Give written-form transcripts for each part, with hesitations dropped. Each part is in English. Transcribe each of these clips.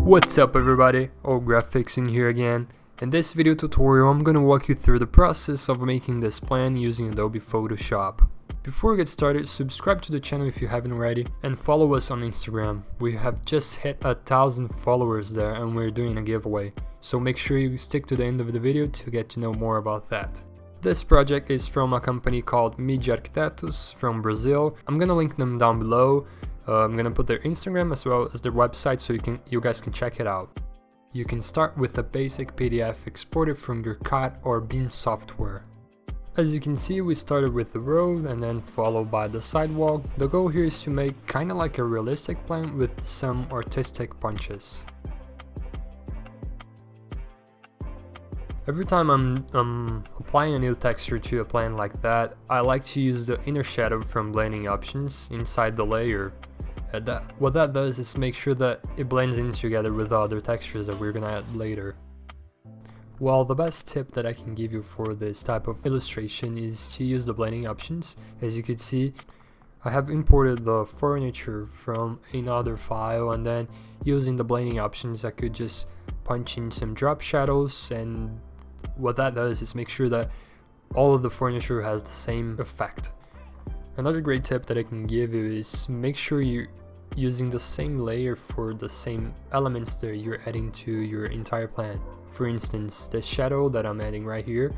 What's up everybody, Graphics in here again. In this video tutorial I'm gonna walk you through the process of making this plan using Adobe Photoshop. Before we get started, subscribe to the channel if you haven't already and follow us on Instagram. We have just hit 1,000 followers there and we're doing a giveaway, so make sure you stick to the end of the video to get to know more about that. This project is from a company called Arquitetos from Brazil. I'm gonna link them down below. I'm gonna put their Instagram as well as their website so you guys can check it out. You can start with a basic PDF exported from your CAD or BIM software. As you can see, we started with the road and then followed by the sidewalk. The goal here is to make kinda like a realistic plan with some artistic punches. Every time I'm applying a new texture to a plan like that, I like to use the inner shadow from blending options inside the layer. What that does is make sure that it blends in together with the other textures that we're gonna add later. Well, the best tip that I can give you for this type of illustration is to use the blending options. As you can see, I have imported the furniture from another file, and then using the blending options I could just punch in some drop shadows, and what that does is make sure that all of the furniture has the same effect. Another great tip that I can give you is make sure you're using the same layer for the same elements that you're adding to your entire plan. For instance, the shadow that I'm adding right here,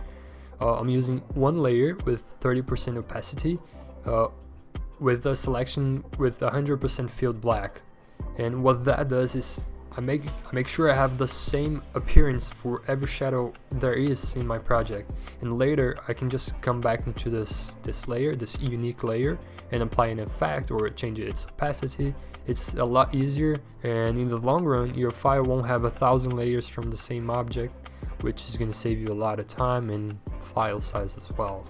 I'm using one layer with 30% opacity with a selection with 100% filled black. And what that does is I make sure I have the same appearance for every shadow there is in my project, and later I can just come back into this layer, this unique layer, and apply an effect or change its opacity. It's a lot easier, and in the long run your file won't have 1,000 layers from the same object, which is going to save you a lot of time and file size as well.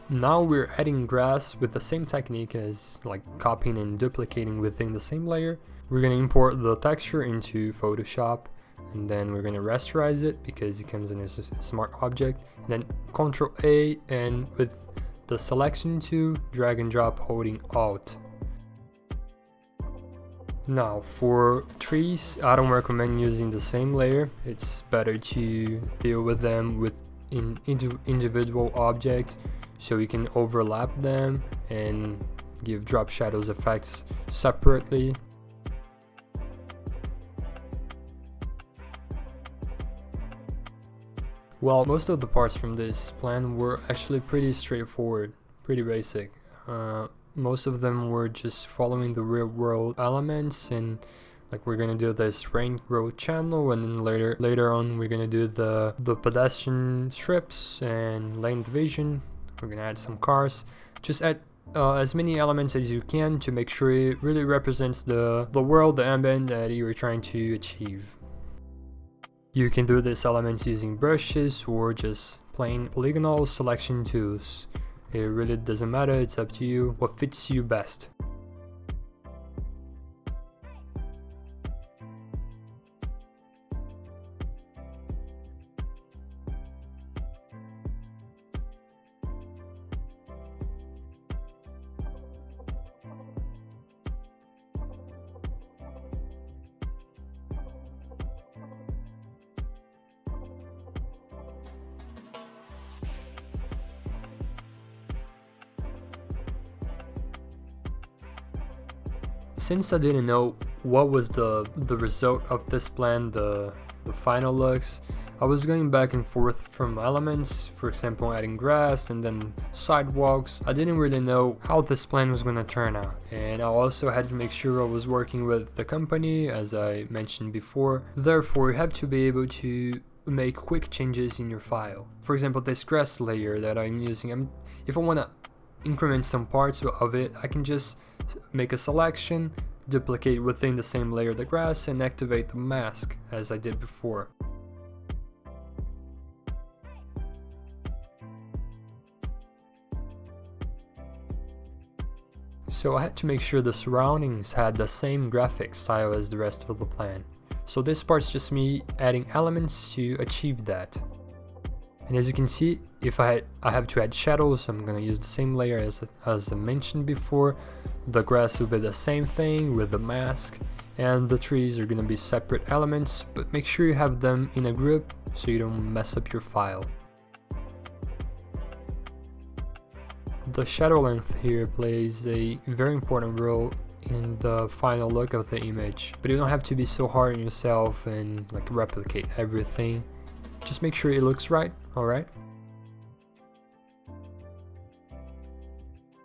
Now we're adding grass with the same technique as like copying and duplicating within the same layer. We're going to import the texture into Photoshop, and then we're going to rasterize it because it comes in as a smart object, and then Ctrl A, and with the selection tool, drag and drop holding Alt. Now for trees, I don't recommend using the same layer. It's better to deal with them in individual objects, so you can overlap them and give drop shadows effects separately. Well, most of the parts from this plan were actually pretty straightforward, pretty basic. Most of them were just following the real world elements, and like we're gonna do this rain road channel, and then later on we're gonna do the pedestrian strips and lane division. We're gonna add some cars. Just add as many elements as you can to make sure it really represents the world, the ambient that you're trying to achieve. You can do these elements using brushes or just plain polygonal selection tools. It really doesn't matter, it's up to you, what fits you best. Since I didn't know what was the result of this plan, the final looks, I was going back and forth from elements, for example adding grass and then sidewalks. I didn't really know how this plan was going to turn out, and I also had to make sure I was working with the company, as I mentioned before. Therefore you have to be able to make quick changes in your file. For example, this grass layer that I'm using, if I want to increment some parts of it, I can just make a selection, duplicate within the same layer the grass, and activate the mask as I did before. So I had to make sure the surroundings had the same graphic style as the rest of the plan. So this part's just me adding elements to achieve that. And as you can see, if I have to add shadows, I'm gonna use the same layer as I mentioned before. The grass will be the same thing with the mask. and the trees are gonna be separate elements, but make sure you have them in a group so you don't mess up your file. The shadow length here plays a very important role in the final look of the image, but you don't have to be so hard on yourself and like replicate everything. Just make sure it looks right, alright?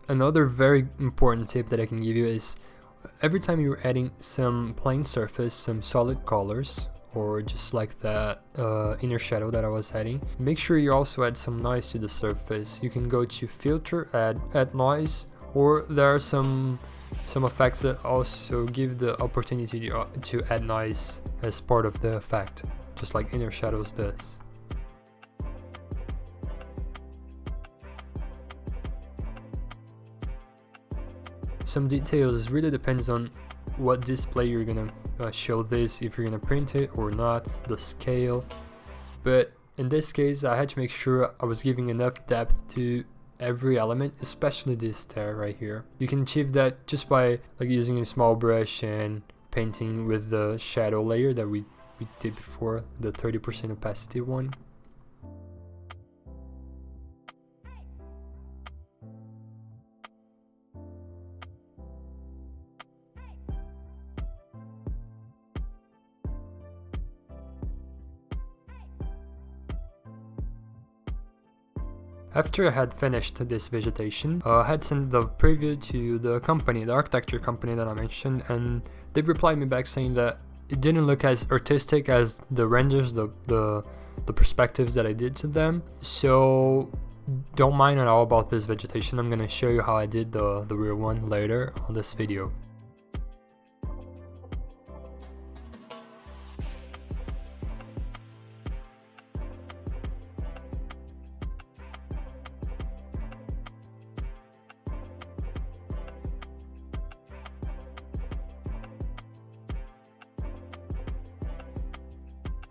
Another very important tip that I can give you is every time you're adding some plain surface, some solid colors, or just like that inner shadow that I was adding, make sure you also add some noise to the surface. You can go to filter, add noise, or there are some effects that also give the opportunity to add noise as part of the effect, just like inner shadows does. Some details really depends on what display you're gonna show this, if you're gonna print it or not, the scale, but in this case I had to make sure I was giving enough depth to every element, especially this stair right here. You can achieve that just by like using a small brush and painting with the shadow layer that we did before, the 30% opacity one. After I had finished this vegetation, I had sent the preview to the company, the architecture company that I mentioned, and they replied me back saying that it didn't look as artistic as the renders, the perspectives that I did to them. So don't mind at all about this vegetation. I'm gonna show you how I did the real one later on this video.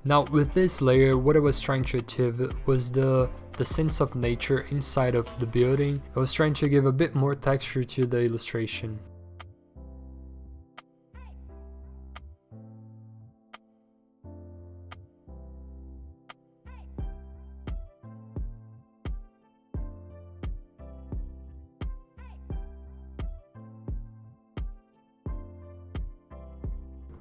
Now with this layer, what I was trying to achieve was the sense of nature inside of the building. I was trying to give a bit more texture to the illustration.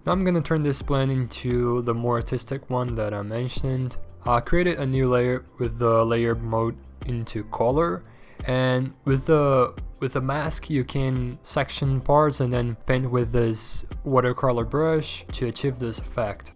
Now I'm gonna turn this plan into the more artistic one that I mentioned. I created a new layer with the layer mode into color, and with the mask you can section parts and then paint with this watercolor brush to achieve this effect.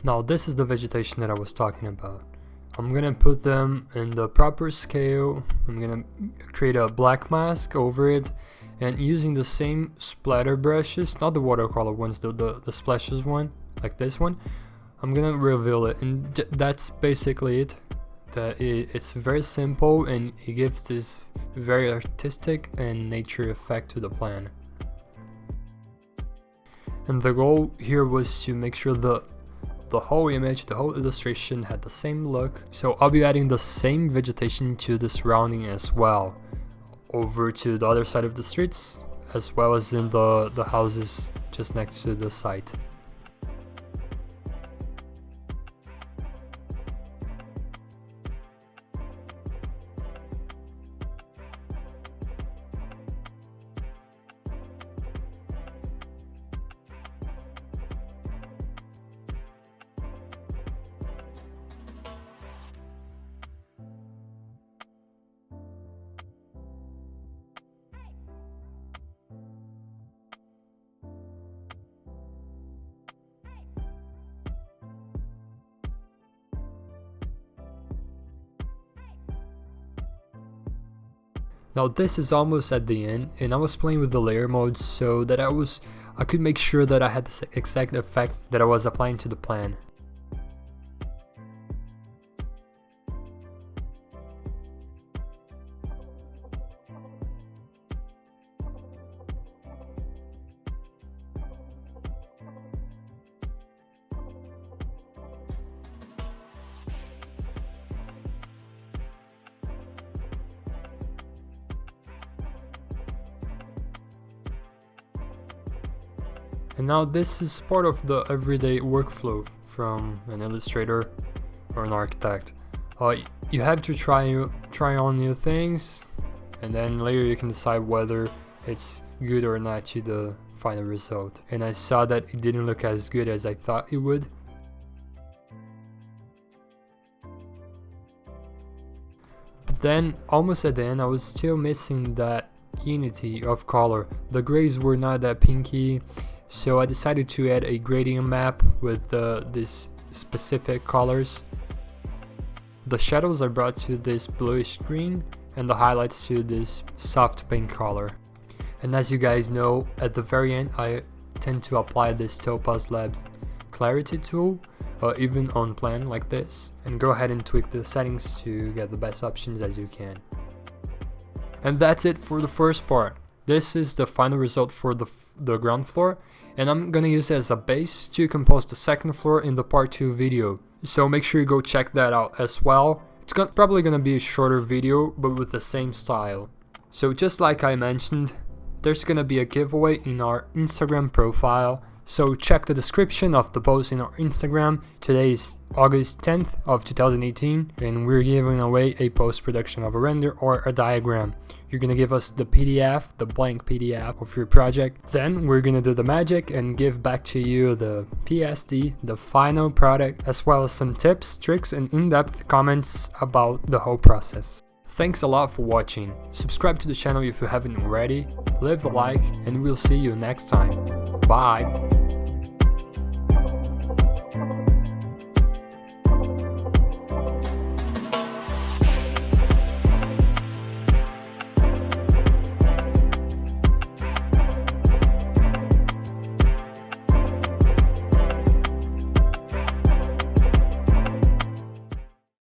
Now this is the vegetation that I was talking about. I'm gonna put them in the proper scale. I'm gonna create a black mask over it, and using the same splatter brushes, not the watercolor ones, the splashes one, like this one, I'm gonna reveal it, and that's basically it. It's very simple and it gives this very artistic and nature effect to the plan. And the goal here was to make sure the the whole image, the whole illustration had the same look. So I'll be adding the same vegetation to the surrounding as well, over to the other side of the streets, as well as in the houses just next to the site. Now this is almost at the end, and I was playing with the layer mode so that I could make sure that I had the exact effect that I was applying to the plan. And now this is part of the everyday workflow from an illustrator or an architect. You have to try on new things, and then later you can decide whether it's good or not to the final result. And I saw that it didn't look as good as I thought it would. But then almost at the end I was still missing that unity of color. The grays were not that pinky. So I decided to add a gradient map with these specific colors. The shadows are brought to this bluish green and the highlights to this soft pink color. And as you guys know, at the very end I tend to apply this Topaz Labs clarity tool, even on plan like this, and go ahead and tweak the settings to get the best options as you can. And that's it for the first part. This is the final result for the ground floor, and I'm gonna use it as a base to compose the second floor in the part 2 video. So make sure you go check that out as well. It's probably gonna be a shorter video, but with the same style. So just like I mentioned, there's gonna be a giveaway in our Instagram profile. So check the description of the post in our Instagram. Today is August 10th of 2018, and we're giving away a post-production of a render or a diagram. You're gonna give us the PDF, the blank PDF of your project. Then we're gonna do the magic and give back to you the PSD, the final product, as well as some tips, tricks, and in-depth comments about the whole process. Thanks a lot for watching. Subscribe to the channel if you haven't already, leave a like, and we'll see you next time. Bye!